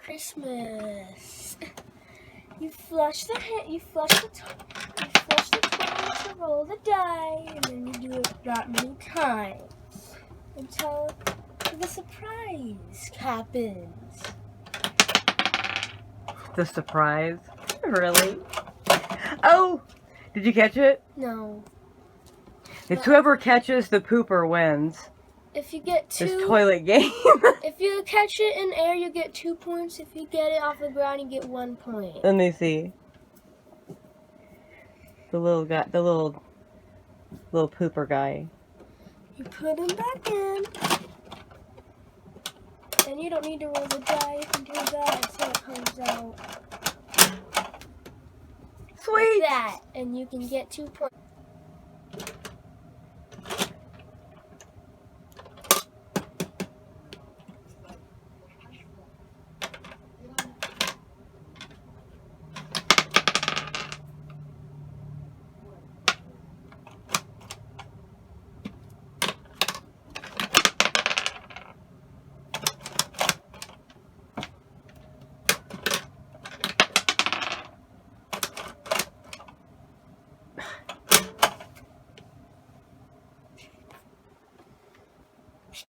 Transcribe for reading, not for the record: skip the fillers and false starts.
Christmas. You flush the toilet to roll the die, and then you do it that many times until the surprise happens. The surprise? Really? Oh! Did you catch it? No. It's whoever catches the pooper wins. If you get two, This toilet game. if you catch it in air, you get 2 points. If you get it off the ground, you get 1 point. Let me see. The little guy, the little pooper guy. You put him back in, and you don't need to roll the die. You can do that so it comes out Sweet. like that, and you can get 2 points.